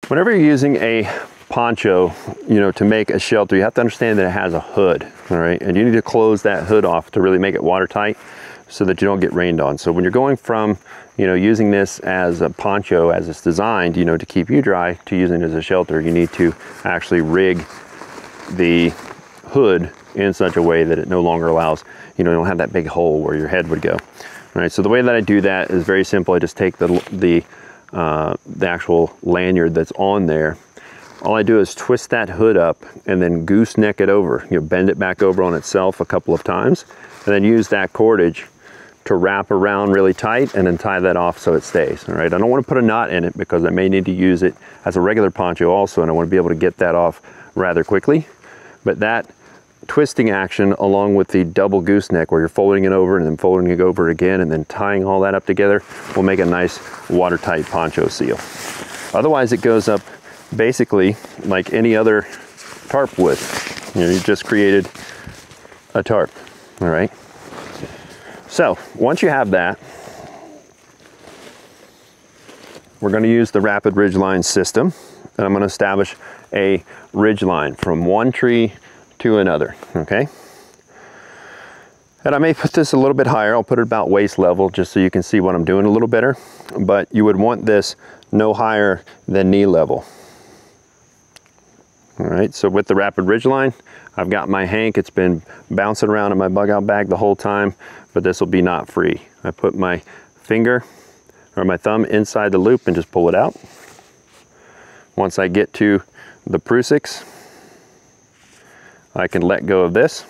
Whenever you're using a poncho, you know, to make a shelter, you have to understand that it has a hood, all right? And you need to close that hood off to really make it watertight so that you don't get rained on. So when you're going from, you know, using this as a poncho as it's designed, you know, to keep you dry, to using it as a shelter, you need to actually rig the hood in such a way that it no longer allows, you know, you don't have that big hole where your head would go. All right, so the way that I do that is very simple. I just take the actual lanyard that's on there. All I do is twist that hood up and then gooseneck it over. You know, bend it back over on itself a couple of times, and then use that cordage to wrap around really tight and then tie that off so it stays. All right, I don't want to put a knot in it because I may need to use it as a regular poncho also, and I want to be able to get that off rather quickly. But that twisting action, along with the double gooseneck where you're folding it over and then folding it over again and then tying all that up together, will make a nice watertight poncho seal. Otherwise it goes up basically like any other tarp would. You know, you just created a tarp, all right? So once you have that, we're going to use the rapid ridge line system, and I'm going to establish a ridge line from one tree to another, okay? And I may put this a little bit higher. I'll put it about waist level just so you can see what I'm doing a little better, but you would want this no higher than knee level. All right, so with the rapid ridge line, I've got my hank. It's been bouncing around in my bug out bag the whole time, but this will be knot free. I put my finger or my thumb inside the loop and just pull it out. Once I get to the prusik, I can let go of this,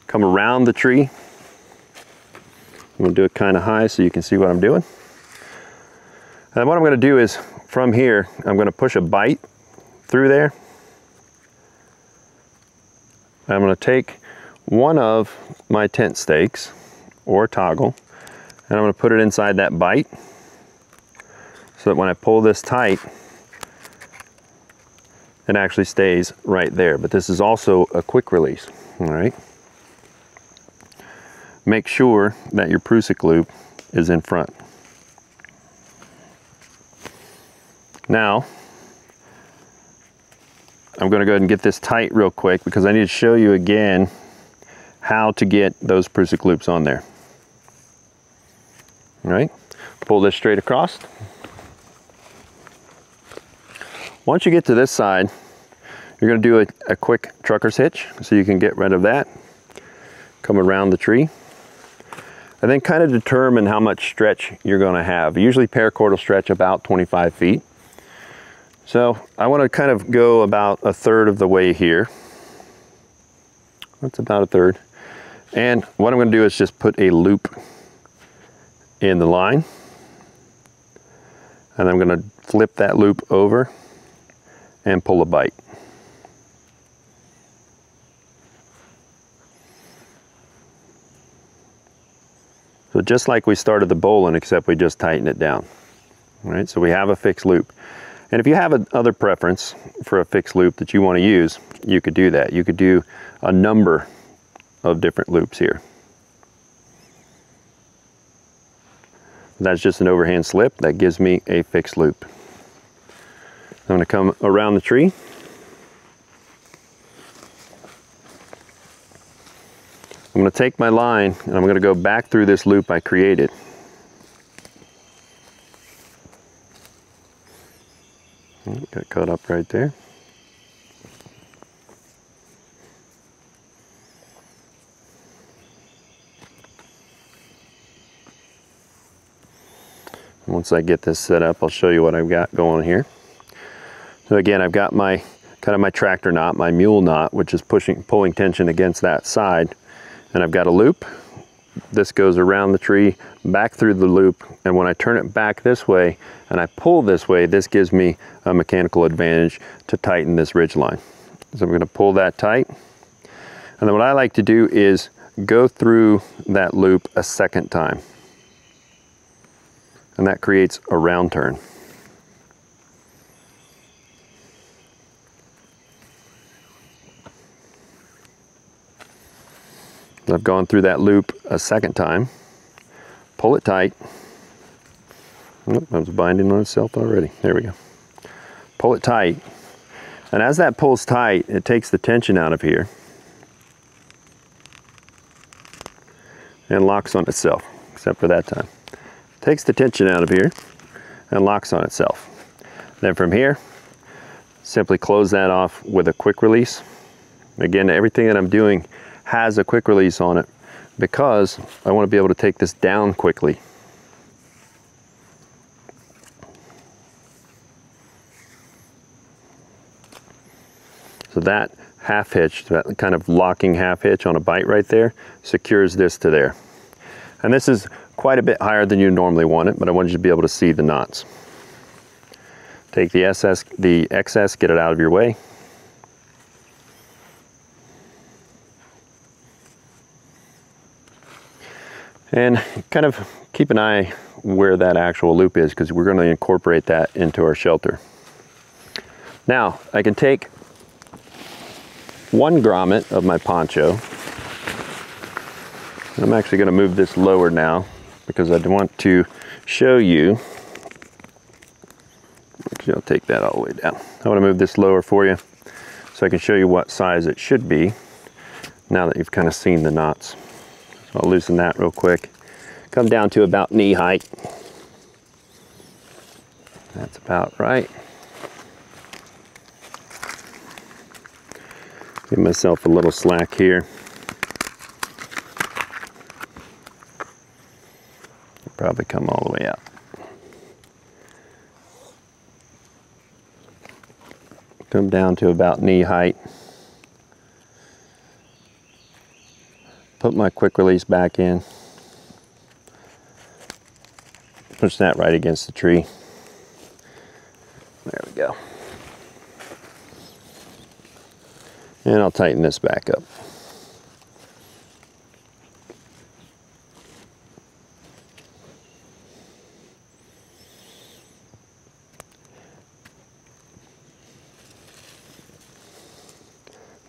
come around the tree. I'm gonna do it kind of high so you can see what I'm doing. And what I'm gonna do is, from here, I'm gonna push a bite through there. I'm going to take one of my tent stakes or toggle, and I'm going to put it inside that bite so that when I pull this tight, it actually stays right there. But this is also a quick release, all right? Make sure that your prusik loop is in front. Now, I'm going to go ahead and get this tight real quick because I need to show you again how to get those prusik loops on there. All right, pull this straight across. Once you get to this side, you're going to do a quick trucker's hitch so you can get rid of that. Come around the tree. And then kind of determine how much stretch you're going to have. Usually paracord will stretch about 25 feet. So I want to kind of go about a third of the way here. That's about a third. And what I'm going to do is just put a loop in the line. And I'm going to flip that loop over and pull a bite. So just like we started the bowline, except we just tighten it down. All right, so we have a fixed loop. And if you have another preference for a fixed loop that you want to use, you could do that. You could do a number of different loops here. That's just an overhand slip. That gives me a fixed loop. I'm going to come around the tree. I'm going to take my line and I'm going to go back through this loop I created. Got caught up right there. Once I get this set up, I'll show you what I've got going here. So again, I've got my kind of my tractor knot, my mule knot, which is pulling tension against that side. And I've got a loop. This goes around the tree, back through the loop, and when I turn it back this way and I pull this way, this gives me a mechanical advantage to tighten this ridge line. So I'm going to pull that tight. And then what I like to do is go through that loop a second time. And that creates a round turn. I've gone through that loop a second time. Pull it tight. Oh, I was binding on itself already. There we go. pull it tight. And as that pulls tight, it takes the tension out of here and locks on itself, except for that time. Takes the tension out of here and locks on itself. Then from here, simply close that off with a quick release. Again, everything that I'm doing has a quick release on it because I want to be able to take this down quickly. So that half hitch, that kind of locking half hitch on a bite right there, secures this to there. And this is quite a bit higher than you normally want it, but I wanted you to be able to see the knots. Take the excess, get it out of your way. And kind of keep an eye where that actual loop is, because we're going to incorporate that into our shelter. Now, I can take one grommet of my poncho. I'm actually going to move this lower now because I want to show you. Actually, I'll take that all the way down. I want to move this lower for you so I can show you what size it should be now that you've kind of seen the knots. So I'll loosen that real quick. Come down to about knee height. That's about right. Give myself a little slack here. Probably come all the way out. Come down to about knee height. Put my quick release back in. Push that right against the tree. There we go. And I'll tighten this back up.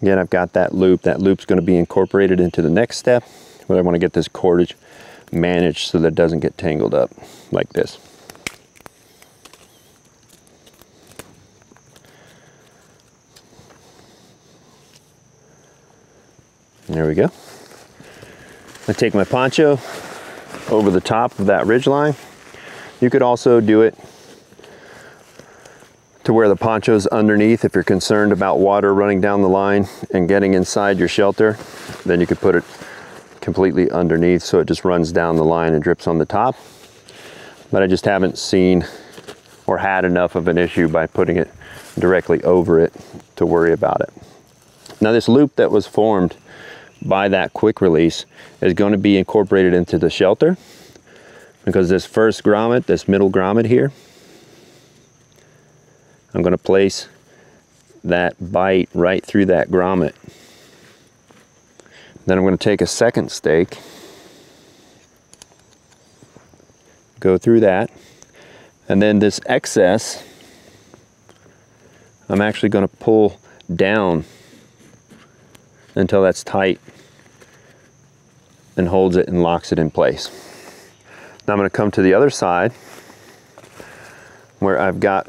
Again, I've got that loop. That loop's going to be incorporated into the next step, but I want to get this cordage managed so that it doesn't get tangled up like this. There we go. I take my poncho over the top of that ridge line. You could also do it to where the poncho's underneath. If you're concerned about water running down the line and getting inside your shelter, then you could put it completely underneath so it just runs down the line and drips on the top. But I just haven't seen or had enough of an issue by putting it directly over it to worry about it. Now this loop that was formed by that quick release is going to be incorporated into the shelter, because this first grommet, this middle grommet here, I'm going to place that bite right through that grommet. Then I'm going to take a second stake, go through that, and then this excess I'm actually going to pull down until that's tight and holds it and locks it in place. Now I'm going to come to the other side where I've got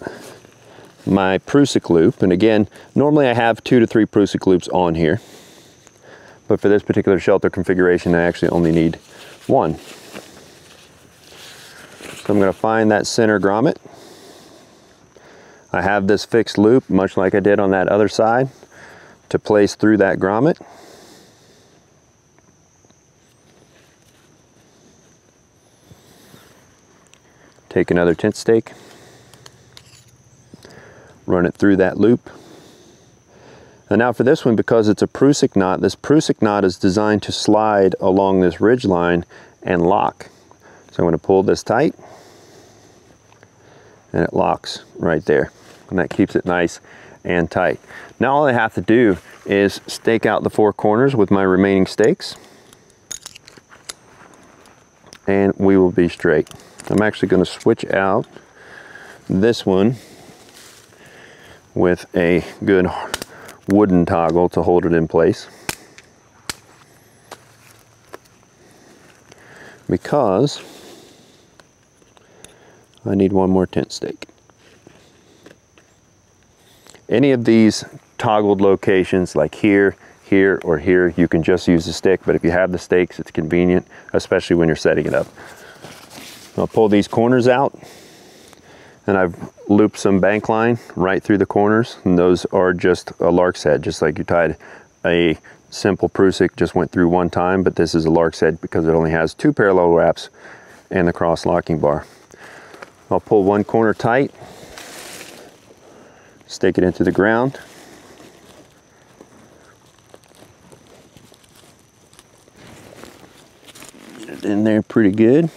my Prusik loop, and again, normally I have 2 to 3 Prusik loops on here, but for this particular shelter configuration I actually only need 1. So I'm going to find that center grommet. I have this fixed loop, much like I did on that other side, to place through that grommet. Take another tent stake, run it through that loop. And now for this one, because it's a Prusik knot, this Prusik knot is designed to slide along this ridge line and lock. So I'm going to pull this tight, and it locks right there. And that keeps it nice and tight. Now all I have to do is stake out the 4 corners with my remaining stakes, and we will be straight. I'm actually going to switch out this one with a good wooden toggle to hold it in place, because I need one more tent stake. Any of these toggled locations, like here, here, or here, you can just use the stick, but if you have the stakes, it's convenient, especially when you're setting it up. I'll pull these corners out, and I've looped some bank line right through the corners, and those are just a lark's head, just like you tied a simple prusik, just went through one time, but this is a lark's head because it only has 2 parallel wraps and the cross locking bar. I'll pull one corner tight, stake it into the ground. Get it in there pretty good.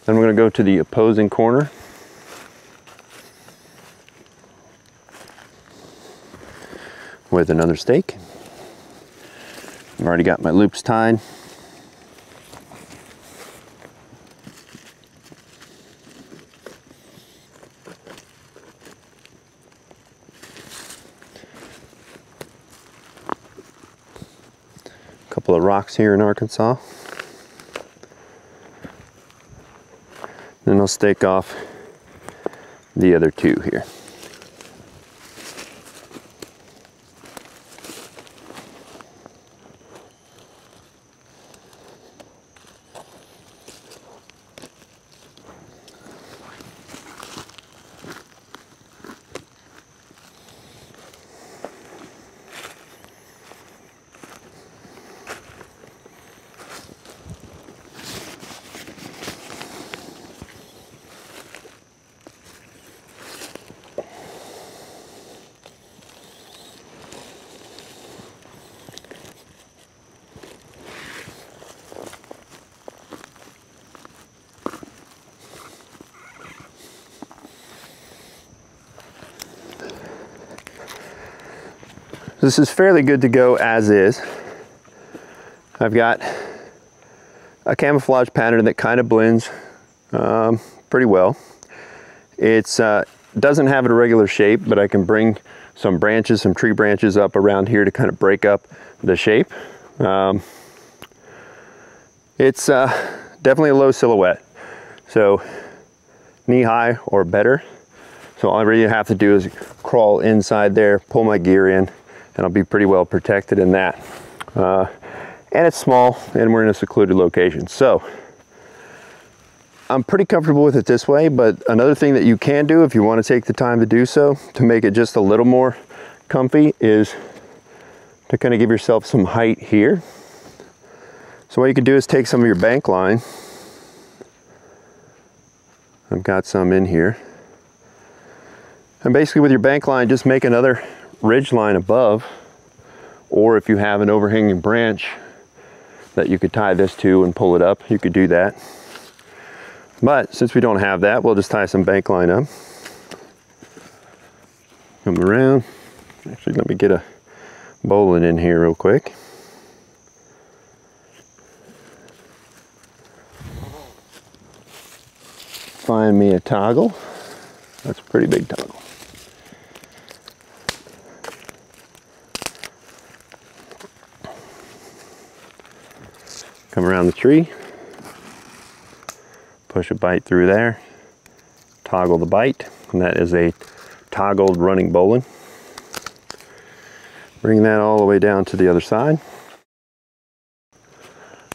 Then we're going to go to the opposing corner. With another stake. I've already got my loops tied. A couple of rocks here in Arkansas. Then I'll stake off the other 2 here. This is fairly good to go as is. I've got a camouflage pattern that kind of blends pretty well. It doesn't have a regular shape, but I can bring some branches, some tree branches up around here to kind of break up the shape. It's definitely a low silhouette, so knee high or better. So all I really have to do is crawl inside there, pull my gear in, and I'll be pretty well protected in that. And it's small, and we're in a secluded location. So I'm pretty comfortable with it this way, but another thing that you can do if you want to take the time to do so, to make it just a little more comfy, is to kind of give yourself some height here. So what you can do is take some of your bank line. I've got some in here. And basically with your bank line, just make another ridge line above, or if you have an overhanging branch that you could tie this to and pull it up, you could do that. But since we don't have that, we'll just tie some bank line up. Come around. Actually, let me get a bowline in here real quick. Find me a toggle. That's a pretty big toggle. Come around the tree, push a bite through there, toggle the bite, and that is a toggled running bowline. Bring that all the way down to the other side.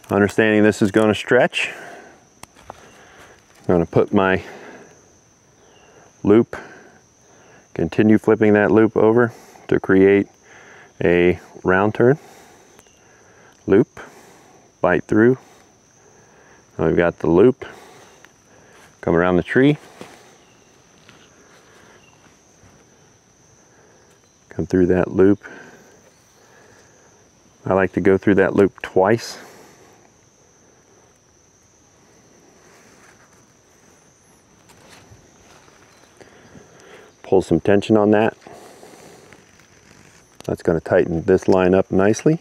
Understanding this is going to stretch, I'm going to put my loop, continue flipping that loop over to create a round turn, loop, bite through. Now we've got the loop, come around the tree, come through that loop. I like to go through that loop twice. Pull some tension on that. That's going to tighten this line up nicely.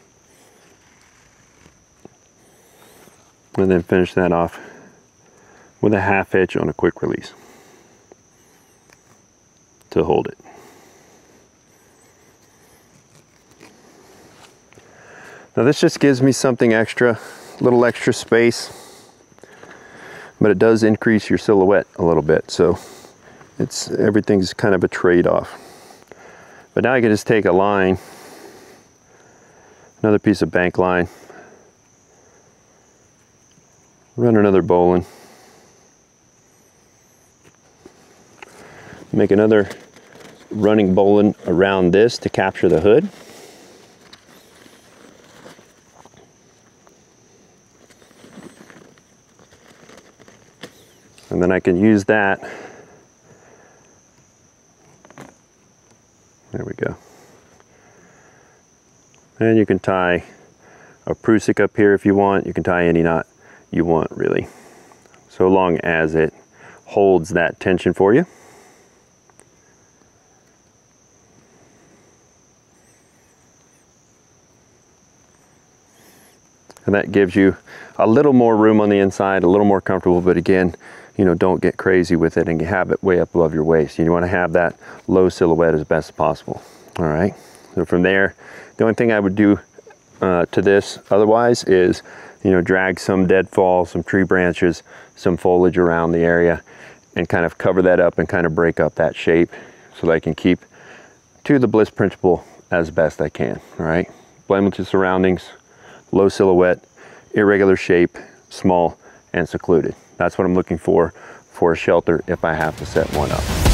And then finish that off with a half hitch on a quick release to hold it. Now this just gives me something extra, a little extra space, but it does increase your silhouette a little bit. So everything's kind of a trade-off. But now I can just take a line, another piece of bank line, run another bowline, make another running bowline around this to capture the hood. And then I can use that. There we go. And you can tie a prusik up here if you want. You can tie any knot you want, really, so long as it holds that tension for you. And that gives you a little more room on the inside, a little more comfortable, but again, you know, don't get crazy with it and have it way up above your waist. You want to have that low silhouette as best as possible. All right, so from there, the only thing I would do to this otherwise is, you know, drag some deadfall, some tree branches, some foliage around the area and kind of cover that up and kind of break up that shape so that I can keep to the bliss principle as best I can. All right, blend with the surroundings, low silhouette, irregular shape, small and secluded. That's what I'm looking for a shelter if I have to set one up.